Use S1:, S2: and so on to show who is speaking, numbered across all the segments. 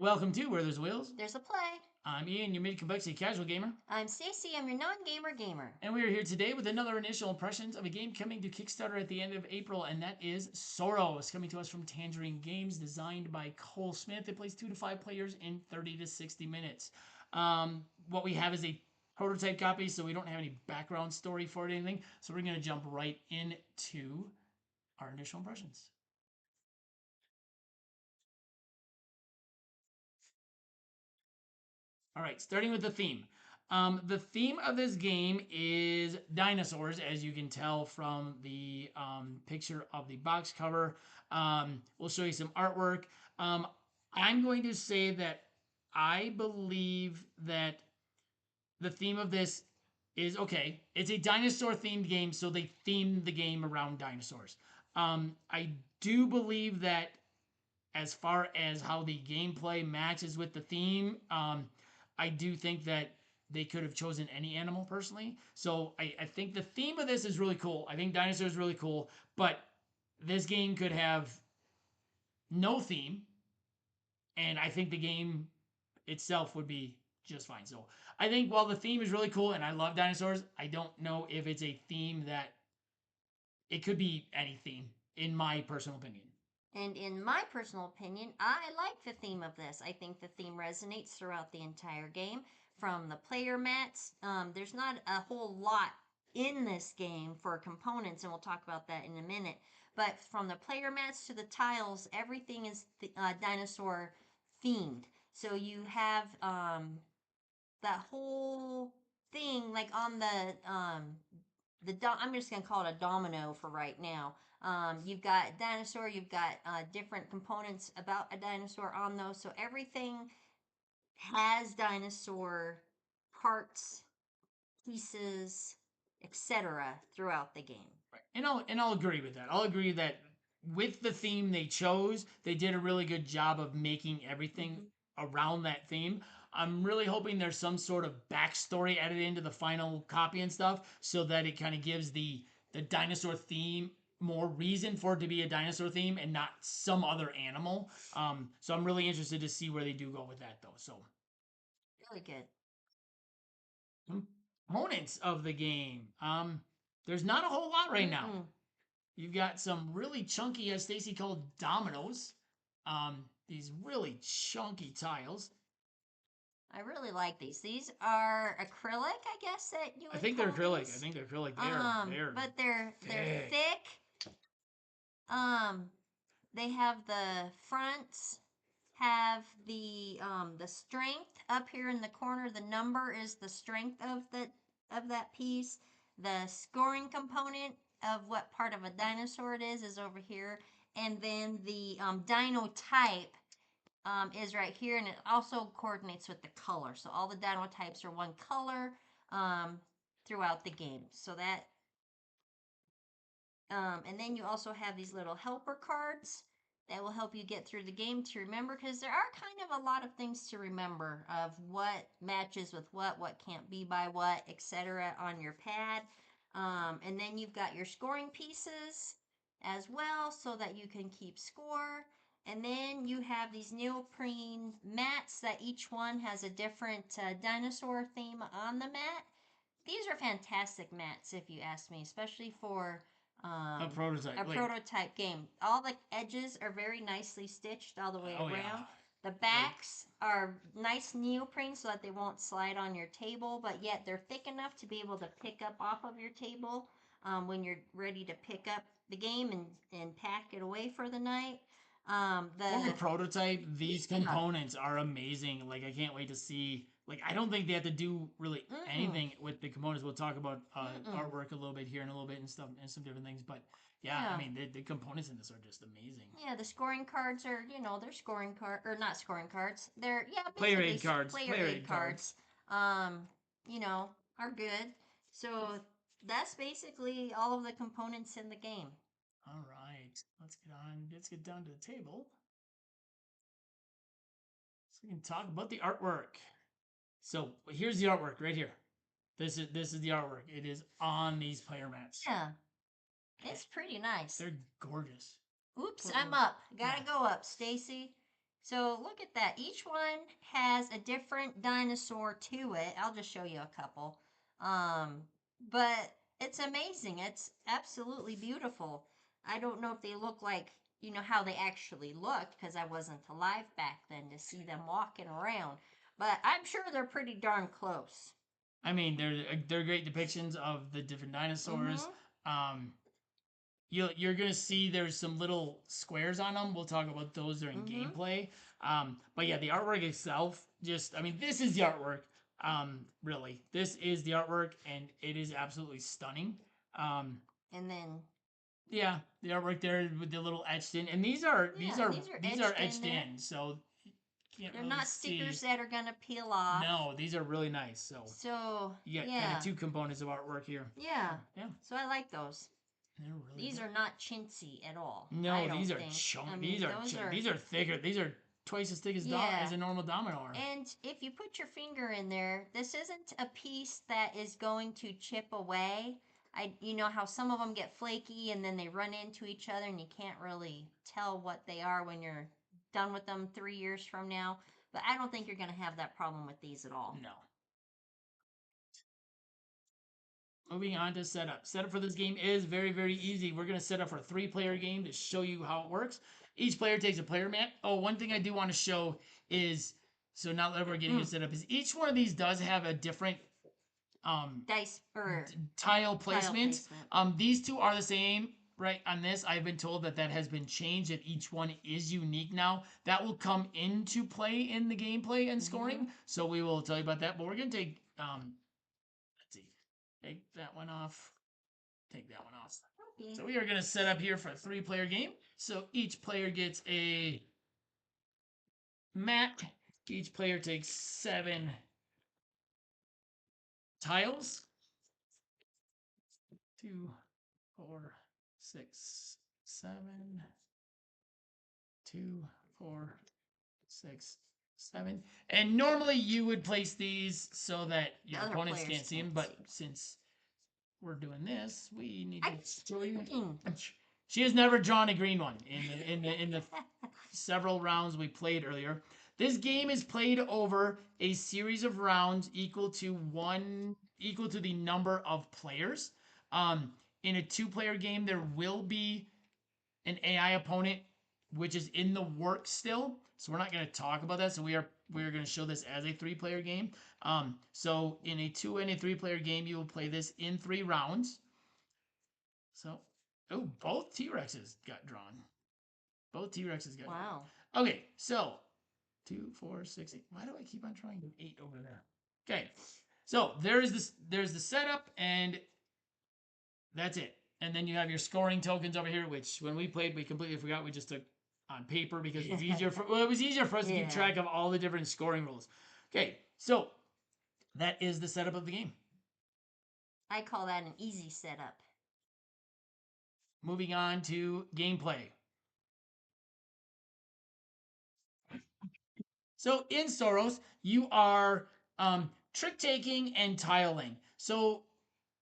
S1: Welcome to Where There's Wheels.
S2: There's a play.
S1: I'm Ian, your mid-complexity casual gamer.
S2: I'm Stacey, I'm your non-gamer gamer.
S1: And we are here today with another initial impressions of a game coming to Kickstarter at the end of April, and that is Sauros, coming to us from Tangerine Games, designed by Cole Smith. It plays 2 to 5 players in 30 to 60 minutes. What we have is a prototype copy, so we don't have any background story for it or anything. So we're going to jump right into our initial impressions. All right, starting with the theme. The theme of this game is dinosaurs, as you can tell from the picture of the box cover. We'll show you some artwork. I'm going to say that I believe that the theme of this is okay. It's a dinosaur themed game, so they themed the game around dinosaurs. I do believe that as far as how the gameplay matches with the theme, I do think that they could have chosen any animal personally. So I think the theme of this is really cool. I think dinosaurs really cool, but this game could have no theme, and I think the game itself would be just fine. So I think while the theme is really cool and I love dinosaurs, I don't know if it's a theme that it could be any theme, in my personal opinion.
S2: And in my personal opinion, I like the theme of this. I think the theme resonates throughout the entire game. From the player mats, there's not a whole lot in this game for components, and we'll talk about that in a minute. But from the player mats to the tiles, everything is dinosaur themed. So you have that whole thing like on I'm just gonna call it a domino for right now. You've got dinosaur, you've got different components about a dinosaur on those, so everything has dinosaur parts, pieces, etc. throughout the game.
S1: Right. And I'll agree with that. I'll agree that with the theme they chose, they did a really good job of making everything around that theme. I'm really hoping there's some sort of backstory added into the final copy and stuff, so that it kind of gives the dinosaur theme more reason for it to be a dinosaur theme and not some other animal. So I'm really interested to see where they do go with that, though. So
S2: Really good.
S1: components of the game. There's not a whole lot right now. You've got some really chunky, as Stacey called, dominoes. These really chunky tiles.
S2: I really like these. These are acrylic, I guess that you would
S1: I think they're
S2: call
S1: acrylic.
S2: these.
S1: I think they're acrylic.
S2: But they're thick. They have the fronts have the strength up here in the corner. The number is the strength of that piece. The scoring component of what part of a dinosaur it is over here, and then the dino type is right here, and it also coordinates with the color. So all the dino types are one color throughout the game. So that and then you also have these little helper cards that will help you get through the game to remember, because there are kind of a lot of things to remember of what matches with what can't be by what, etc. on your pad. And then you've got your scoring pieces as well so that you can keep score. And then you have these neoprene mats that each one has a different dinosaur theme on the mat. These are fantastic mats, if you ask me, especially for
S1: a prototype.
S2: Prototype game. All the edges are very nicely stitched all the way around.
S1: Yeah.
S2: The backs are nice neoprene so that they won't slide on your table, but yet they're thick enough to be able to pick up off of your table when you're ready to pick up the game and pack it away for the night.
S1: For a prototype, these components are amazing. Like, I can't wait to see. Like, I don't think they have to do really anything with the components. We'll talk about artwork a little bit here in a little bit and stuff and some different things. But yeah. I mean, the components in this are just amazing.
S2: Yeah, the scoring cards are, they're scoring card or not scoring cards. They're
S1: player aid cards.
S2: Player aid cards. Are good. So that's basically all of the components in the game.
S1: All right, let's get down to the table. So we can talk about the artwork. So here's the artwork right here. This is the artwork. It is on these player mats.
S2: Yeah, it's pretty nice.
S1: They're gorgeous.
S2: Oops, I'm up. Gotta go up, Stacey. So look at that. Each one has a different dinosaur to it. I'll just show you a couple. But it's amazing. It's absolutely beautiful. I don't know if they look like, how they actually looked because I wasn't alive back then to see them walking around. But I'm sure they're pretty darn close.
S1: I mean, they're great depictions of the different dinosaurs. Um, you're gonna see there's some little squares on them. We'll talk about those during gameplay. But yeah, the artwork itself, just I mean, this is the artwork. Really, this is the artwork, and it is absolutely stunning.
S2: And then
S1: Yeah, the artwork there with the little etched in, and these are etched in, so you can't
S2: they're
S1: really
S2: not
S1: see.
S2: stickers that are gonna peel off.
S1: No, these are really nice.
S2: So
S1: you got kind of two components of artwork here.
S2: Yeah.
S1: So, yeah.
S2: So I like those.
S1: They're really
S2: These
S1: good.
S2: are not chintzy at all.
S1: No, these are chunk. These are thicker. These are twice as thick as as a normal domino are.
S2: And if you put your finger in there, this isn't a piece that is going to chip away. You know how some of them get flaky and then they run into each other and you can't really tell what they are when you're done with them 3 years from now. But I don't think you're going to have that problem with these at all.
S1: No. Moving on to setup. Setup for this game is very, very easy. We're going to set up for a 3-player game to show you how it works. Each player takes a player mat. Oh, one thing I do want to show is, so now that we're getting it set up, is each one of these does have a different
S2: dice or
S1: tile placement. These two are the same. Right on this, I've been told that has been changed, that each one is unique now. That will come into play in the gameplay and scoring, so we will tell you about that. But we're going to take, let's see, take that one off, take that one off. Okay. So we are going to set up here for a 3-player game. So each player gets a mat. Each player takes 7 tiles. 2, 4, 6, 7, 2, 4, 6, 7. And normally you would place these so that your opponents can't see them, but since we're doing this, we need to show you. She has never drawn a green one in the several rounds we played earlier. This game is played over a series of rounds equal to the number of players. In a 2-player game, there will be an AI opponent, which is in the works still. So we're not going to talk about that. So we're going to show this as a 3-player game. So in a 2 and a 3-player game, you will play this in 3 rounds. So, both T-Rexes got drawn. Both T-Rexes got drawn. Okay, so 2, 4, 6, 8. Why do I keep on trying 8 over there? Okay, so there's the setup, and that's it. And then you have your scoring tokens over here, which when we played, we completely forgot. We just took on paper because it was easier for us to keep track of all the different scoring rules. Okay, so that is the setup of the game.
S2: I call that an easy setup.
S1: Moving on to gameplay. So in Sauros, you are trick taking and tiling. So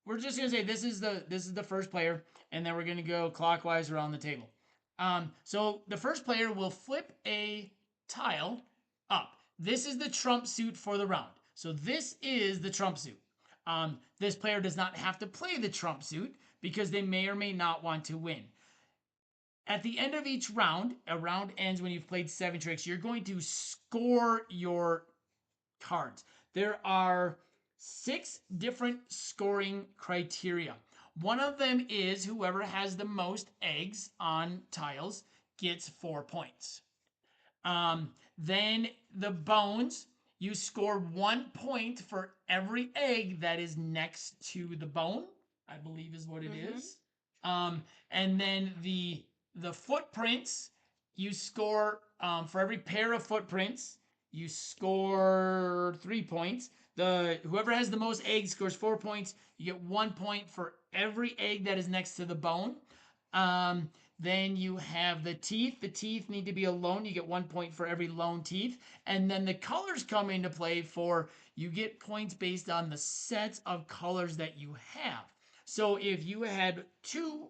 S1: we're just gonna say this is the first player, and then we're gonna go clockwise around the table. So the first player will flip a tile up. This is the trump suit for the round. So this is the trump suit. This player does not have to play the trump suit because they may or may not want to win. At the end of each round, a round ends when you've played 7 tricks. You're going to score your cards. There are 6 different scoring criteria. One of them is whoever has the most eggs on tiles gets 4 points. Then the bones, you score 1 point for every egg that is next to the bone, I believe is what it is. And then the footprints, you score for every pair of footprints, you score 3 points. Whoever has the most eggs scores 4 points. You get 1 point for every egg that is next to the bone. Then you have the teeth. The teeth need to be alone. You get 1 point for every lone teeth. And then the colors come into play for you get points based on the sets of colors that you have. So if you had 2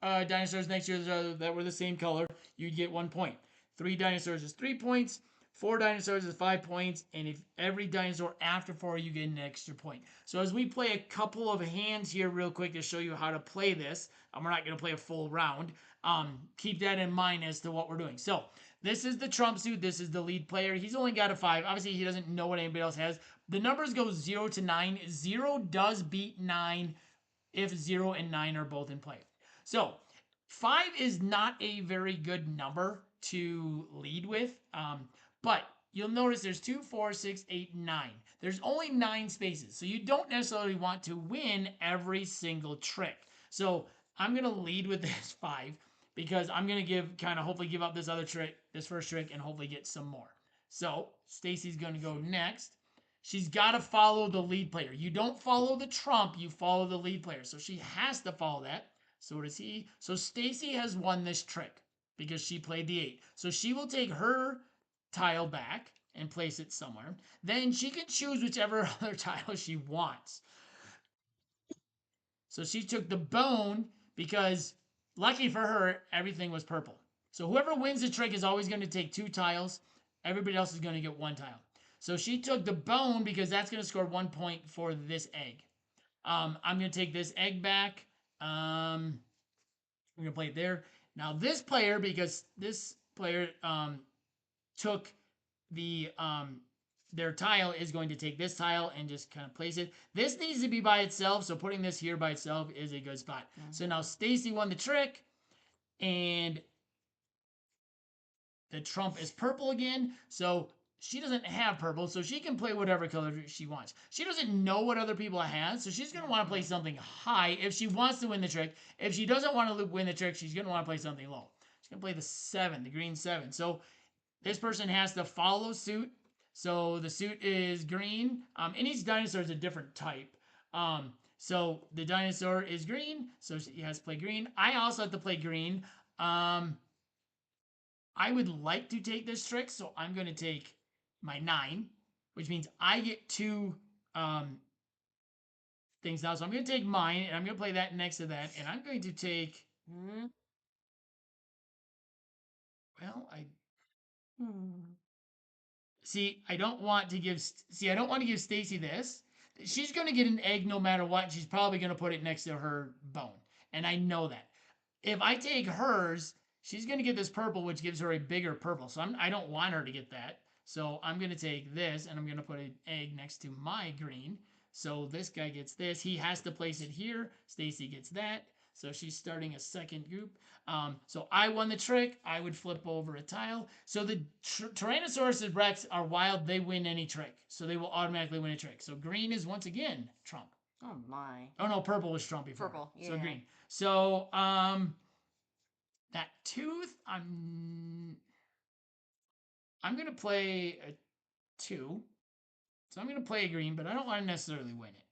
S1: dinosaurs next to each other that were the same color, you'd get 1 point. 3 dinosaurs is 3 points. 4 dinosaurs is 5 points. And if every dinosaur after 4, you get an extra point. So as we play a couple of hands here real quick to show you how to play this, we're not going to play a full round. Keep that in mind as to what we're doing. So this is the trump suit. This is the lead player. He's only got a 5. Obviously, he doesn't know what anybody else has. The numbers go 0 to 9. 0 does beat 9 if 0 and 9 are both in play. So 5 is not a very good number to lead with, but you'll notice there's 2, 4, 6, 8, 9. There's only 9 spaces, so you don't necessarily want to win every single trick. So I'm going to lead with this 5 because I'm going to hopefully give up this other trick, this first trick, and hopefully get some more. So Stacey's going to go next. She's got to follow the lead player. You don't follow the trump, you follow the lead player. So she has to follow that. So does he. So Stacey has won this trick because she played the 8. So she will take her tile back and place it somewhere. Then she can choose whichever other tile she wants. So she took the bone because, lucky for her, everything was purple. So whoever wins the trick is always going to take 2 tiles. Everybody else is going to get 1 tile. So she took the bone because that's going to score 1 point for this egg. I'm going to take this egg back. We're going to play it there. Now this player, because this player took the their tile, is going to take this tile and just kind of place it. This needs to be by itself, so putting this here by itself is a good spot. Mm-hmm. So now Stacey won the trick, and the trump is purple again. So she doesn't have purple, so she can play whatever color she wants. She doesn't know what other people have, so she's going to want to play something high if she wants to win the trick. If she doesn't want to win the trick, she's going to want to play something low. She's going to play the 7, the green 7. So this person has to follow suit. So the suit is green, and each dinosaur is a different type. So the dinosaur is green, so he has to play green. I also have to play green. I would like to take this trick, so I'm going to take my 9, which means I get 2 things now. So I'm going to take mine, and I'm going to play that next to that, and I'm going to take... Well, See, I don't want to give... See, I don't want to give Stacey this. She's going to get an egg no matter what. She's probably going to put it next to her bone, and I know that. If I take hers, she's going to get this purple, which gives her a bigger purple. So I don't want her to get that. So I'm going to take this, and I'm going to put an egg next to my green. So this guy gets this. He has to place it here. Stacey gets that. So she's starting a second group. So I won the trick. I would flip over a tile. So the Tyrannosaurus and Rex are wild. They win any trick. So they will automatically win a trick. So green is once again trump.
S2: Oh my.
S1: Oh no, purple was trump before.
S2: Purple, yeah.
S1: So green. So that tooth, I'm gonna play a 2. So I'm gonna play a green, but I don't want to necessarily win it.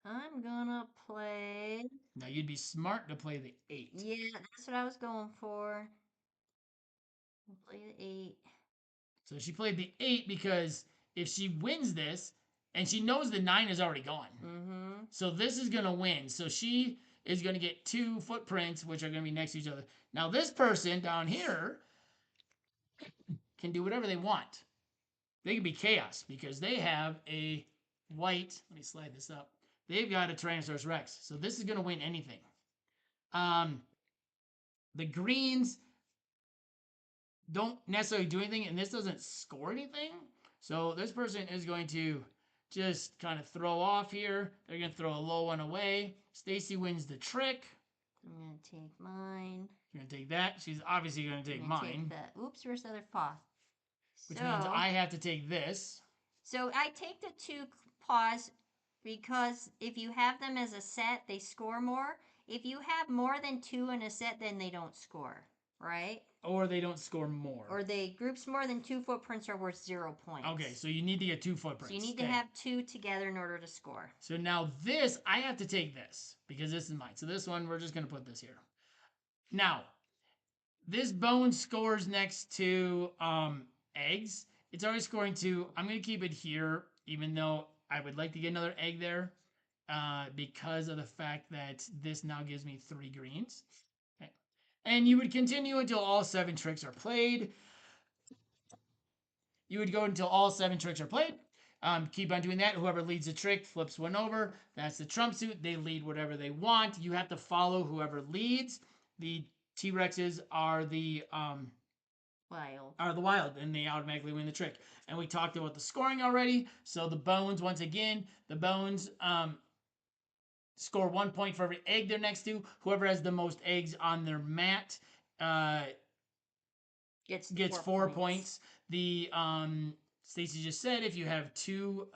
S2: I'm gonna play...
S1: Now you'd be smart to play the 8.
S2: Yeah, that's what I was going for. I'll play the 8.
S1: So she played the 8 because if she wins this, and she knows the 9 is already gone. Mm-hmm. So this is going to win. So she is going to get 2 footprints, which are going to be next to each other. Now this person down here can do whatever they want. They can be chaos because they have a white... Let me slide this up. They've got a Tyrannosaurus Rex. So this is going to win anything. The greens don't necessarily do anything, and this doesn't score anything. So this person is going to just kind of throw off here. They're going to throw a low one away. Stacey wins the trick.
S2: I'm going to take mine.
S1: You're going to take that. She's obviously going to take mine.
S2: Take the... Oops, where's the other paw?
S1: Which means I have to take this.
S2: So I take the 2 paws because if you have them as a set, they score more. If you have more than 2 in a set, then they don't score, right?
S1: Or they don't score more.
S2: Or groups more than 2 footprints are worth 0 points.
S1: Okay, so you need to get 2 footprints.
S2: So you need to have 2 together in order to score.
S1: So now this, I have to take this because this is mine. So this one, we're just going to put this here. Now, this bone scores next to eggs. It's already scoring 2. I'm going to keep it here, even though I would like to get another egg there. because of the fact that this now gives me 3 greens. Okay. And you would continue until all 7 tricks are played. You would go until all 7 tricks are played. Keep on doing that. Whoever leads a trick flips one over. That's the trump suit. They lead whatever they want. You have to follow whoever leads. The T-Rexes are the wild, and they automatically win the trick. And we talked about the scoring already. So the bones, once again, the bones score 1 point for every egg they're next to. Whoever has the most eggs on their mat uh, gets 4 points. The Stacey just said if you have 2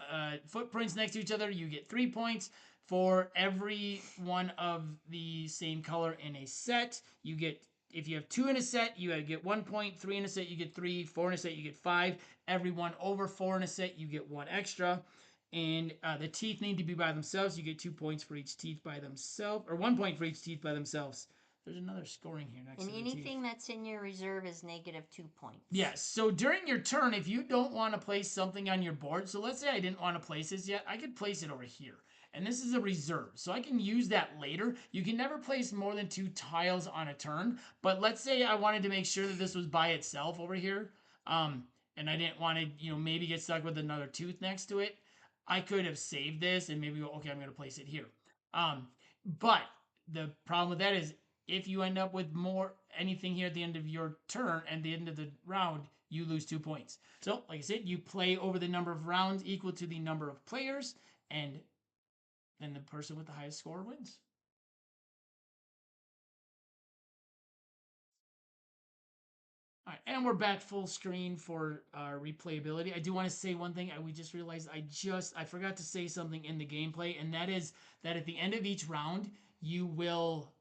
S1: footprints next to each other, you get 3 points. For every one of the same color in a set, you get, if you have 2 in a set, you get 1 point. 3 in a set, you get 3. 4 in a set, you get 5. Every one over 4 in a set, you get 1 extra. And the teeth need to be by themselves. You get 2 points for each teeth by themselves, or 1 point for each teeth by themselves. There's another scoring here next
S2: and
S1: to the teeth.
S2: And anything that's in your reserve is -2 points.
S1: Yes. So during your turn, if you don't want to place something on your board, so let's say I didn't want to place this yet, I could place it over here. And this is a reserve, so I can use that later. You can never place more than 2 tiles on a turn, but let's say I wanted to make sure that this was by itself over here, and I didn't want to, maybe get stuck with another tooth next to it. I could have saved this and maybe go, okay, I'm going to place it here. But the problem with that is if you end up with more anything here at the end of your turn and the end of the round, you lose 2 points. So, like I said, you play over the number of rounds equal to the number of players, and then the person with the highest score wins. All right, and we're back full screen for replayability. I do want to say one thing. We just realized I forgot to say something in the gameplay, and that is that at the end of each round, you will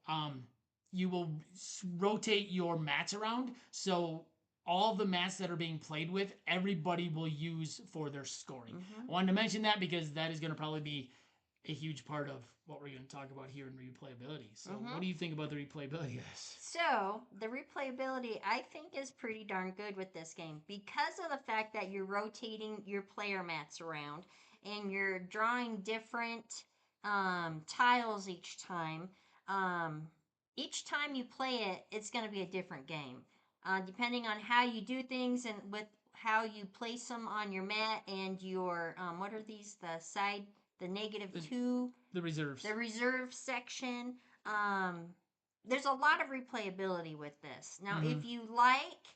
S1: rotate your mats around. So all the mats that are being played with, everybody will use for their scoring. I wanted to mention that because that is going to probably be a huge part of what we're going to talk about here in replayability. So, what do you think about the replayability of this?
S2: So, the replayability I think is pretty darn good with this game because of the fact that you're rotating your player mats around and you're drawing different tiles each time. Each time you play it, it's going to be a different game. Depending on how you do things and with how you place them on your mat and your, what are these, the -2,
S1: the reserves,
S2: the reserve section. There's a lot of replayability with this. Now, if you like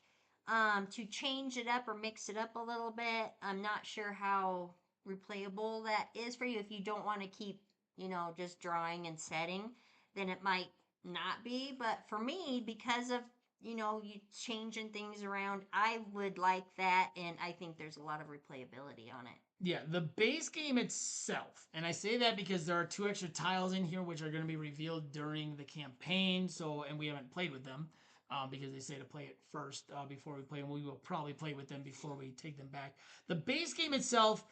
S2: to change it up or mix it up a little bit, I'm not sure how replayable that is for you. If you don't want to keep, just drawing and setting, then it might not be. But for me, because of you changing things around, I would like that, and I think there's a lot of replayability on it.
S1: Yeah, the base game itself, and I say that because there are 2 extra tiles in here which are going to be revealed during the campaign. So, and we haven't played with them because they say to play it first before we play them. We will probably play with them before we take them back. The base game itself,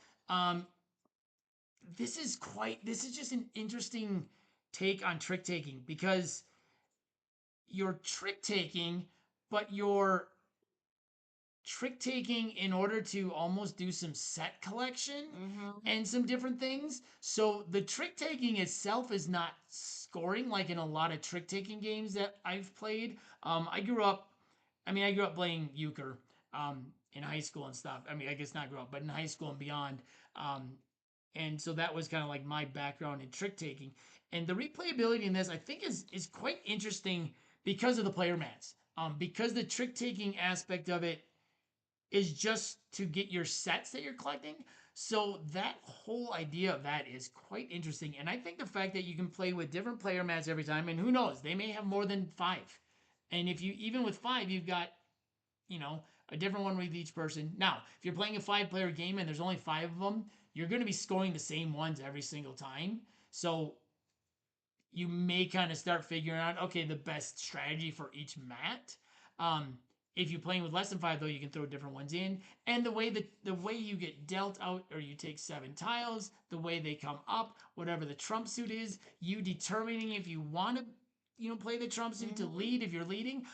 S1: this is just an interesting take on trick taking because you're trick taking, but you're trick taking in order to almost do some set collection and some different things. So the trick taking itself is not scoring like in a lot of trick taking games that I've played. I grew up playing euchre in high school and stuff. I mean, I guess not grew up, but in high school and beyond. And so that was kind of like my background in trick taking. And the replayability in this, I think, is quite interesting because of the player mats. Because the trick taking aspect of it is just to get your sets that you're collecting. So that whole idea of that is quite interesting. And I think the fact that you can play with different player mats every time, and who knows, they may have more than 5. And if you, even with 5, you've got, a different one with each person. Now, if you're playing a 5-player game and there's only 5 of them, you're going to be scoring the same ones every single time. So you may kind of start figuring out, okay, the best strategy for each mat. If you're playing with less than 5, though, you can throw different ones in. And the way you get dealt out, or you take 7 tiles, the way they come up, whatever the trump suit is, you determining if you want to, play the trump suit to lead if you're leading.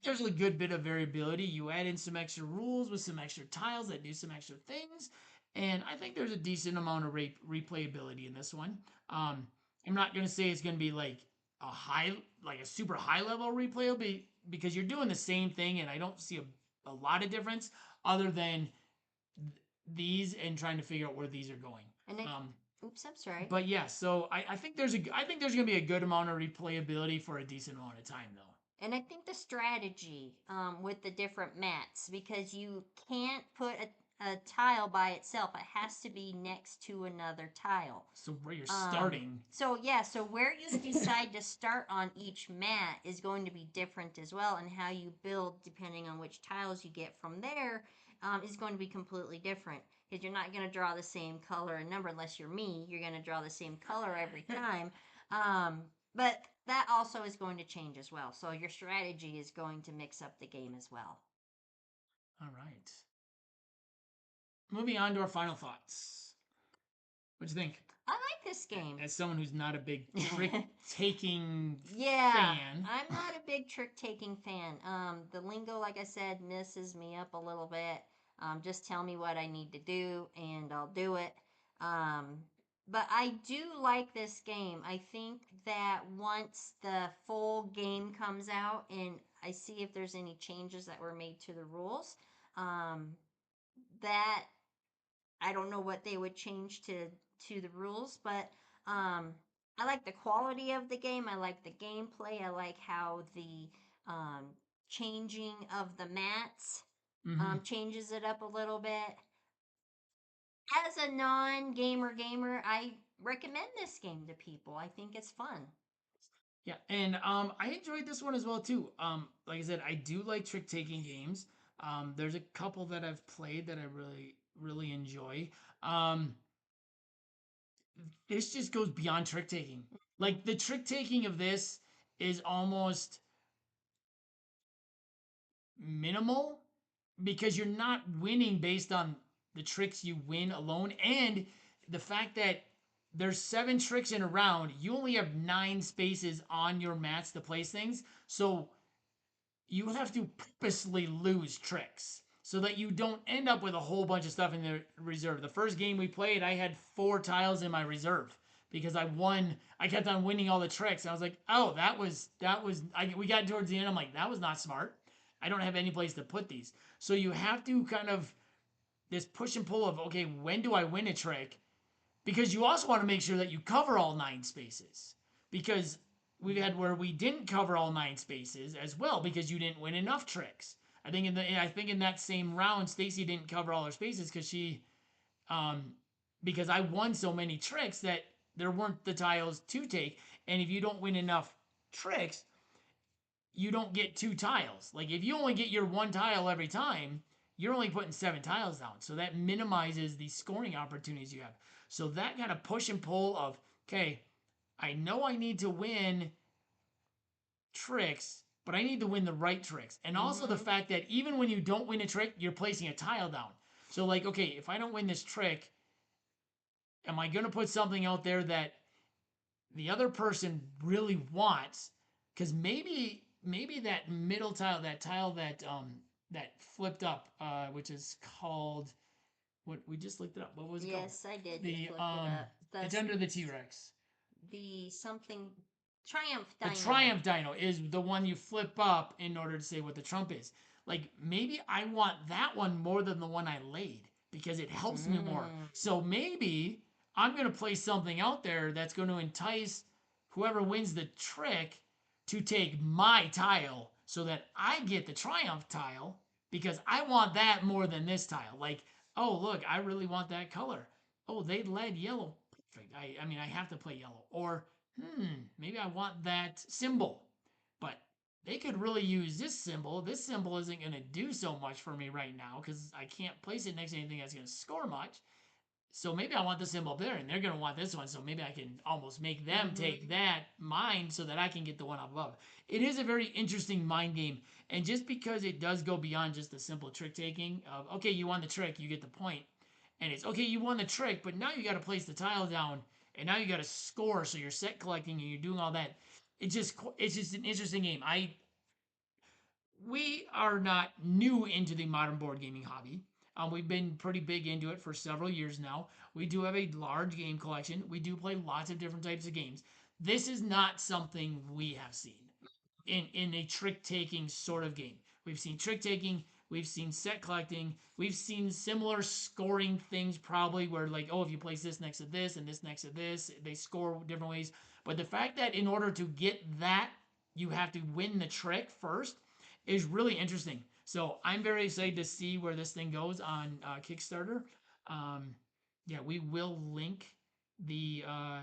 S1: There's a good bit of variability. You add in some extra rules with some extra tiles that do some extra things. and I think there's a decent amount of replayability in this one. I'm not gonna say it's gonna be like a super high level replayability because you're doing the same thing, and I don't see a lot of difference other than these and trying to figure out where these are going.
S2: And I, oops, I'm sorry.
S1: But yeah, so I think I think there's gonna be a good amount of replayability for a decent amount of time though.
S2: And I think the strategy with the different mats, because you can't put a tile by itself, it has to be next to another tile.
S1: So where you're starting.
S2: So yeah, so where you decide to start on each mat is going to be different as well, and how you build depending on which tiles you get from there is going to be completely different. Because you're not going to draw the same color and number unless you're me. You're going to draw the same color every time. But that also is going to change as well. So your strategy is going to mix up the game as well.
S1: All right. Moving on to our final thoughts. What'd you think?
S2: I like this game.
S1: As someone who's not a big trick taking
S2: fan. I'm not a big trick taking fan. The lingo, like I said, messes me up a little bit. Just tell me what I need to do and I'll do it. But I do like this game. I think that once the full game comes out and I see if there's any changes that were made to the rules, that I don't know what they would change to the rules, but I like the quality of the game. I like the gameplay. I like how the changing of the mats changes it up a little bit. As a non-gamer, I recommend this game to people. I think it's fun.
S1: Yeah, and I enjoyed this one as well too. Like I said, I do like trick taking games. There's a couple that I've played that I really enjoy. This just goes beyond trick taking. Like the trick taking of this is almost minimal because you're not winning based on the tricks you win alone, and the fact that there's 7 tricks in a round, you only have 9 spaces on your mats to place things, so you have to purposely lose tricks so that you don't end up with a whole bunch of stuff in the reserve. The first game we played, I had 4 tiles in my reserve because I kept on winning all the tricks. And I was like, oh, we got towards the end. I'm like, that was not smart. I don't have any place to put these. So you have to kind of this push and pull of, okay, when do I win a trick? Because you also want to make sure that you cover all 9 spaces. Because we've had where we didn't cover all 9 spaces as well because you didn't win enough tricks. I think in that same round, Stacey didn't cover all her spaces because I won so many tricks that there weren't the tiles to take. And if you don't win enough tricks, you don't get 2 tiles. Like if you only get your 1 tile every time, you're only putting 7 tiles down. So that minimizes the scoring opportunities you have. So that kind of push and pull of, okay, I know I need to win tricks, but I need to win the right tricks. And also the fact that even when you don't win a trick, you're placing a tile down. So like, okay, if I don't win this trick, am I going to put something out there that the other person really wants? Because maybe that middle tile, that tile that flipped up, which is called what we just looked it up. What was it called?
S2: Yes, I did.
S1: The
S2: Just look it up.
S1: it's under the T-Rex.
S2: The something Triumph Dino.
S1: The Triumph Dino is the one you flip up in order to say what the trump is. Like maybe I want that one more than the one I laid because it helps me more. So maybe I'm going to place something out there that's going to entice whoever wins the trick to take my tile so that I get the Triumph tile because I want that more than this tile. Like, oh, look, I really want that color. Oh, they led yellow. Perfect. I mean, I have to play yellow. Or, maybe I want that symbol. But they could really use this symbol. This symbol isn't going to do so much for me right now because I can't place it next to anything that's going to score much. So maybe I want the symbol there, and they're going to want this one. So maybe I can almost make them take that mine so that I can get the one above. It is a very interesting mind game. And just because it does go beyond just the simple trick taking of, okay, you won the trick, you get the point. And it's, okay, you won the trick, but now you got to place the tile down, and now you got to score. So you're set collecting, and you're doing all that. It's just an interesting game. We are not new into the modern board gaming hobby. We've been pretty big into it for several years now. We do have a large game collection. We do play lots of different types of games. This is not something we have seen in a trick taking sort of game. We've seen trick taking, we've seen set collecting, we've seen similar scoring things probably where like, oh, if you place this next to this and this next to this, they score different ways. But the fact that in order to get that, you have to win the trick first is really interesting. So I'm very excited to see where this thing goes on Kickstarter. Um, yeah, we will link the uh,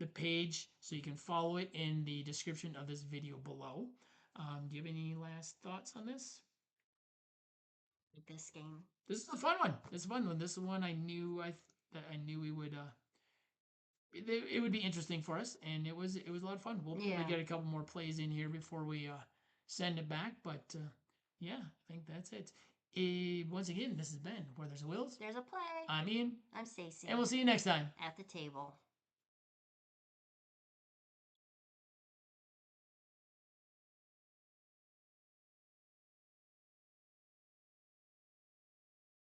S1: the page so you can follow it in the description of this video below. Do you have any last thoughts on this?
S2: This game.
S1: This is a fun one. This is a fun one. This is one I knew that I knew we would it would be interesting for us, and it was a lot of fun. We'll probably get a couple more plays in here before we send it back, but yeah, I think that's it. Once again, this has been Where There's a Wills.
S2: There's a play.
S1: I'm Ian.
S2: I'm Stacey.
S1: And we'll see you next time
S2: At the table.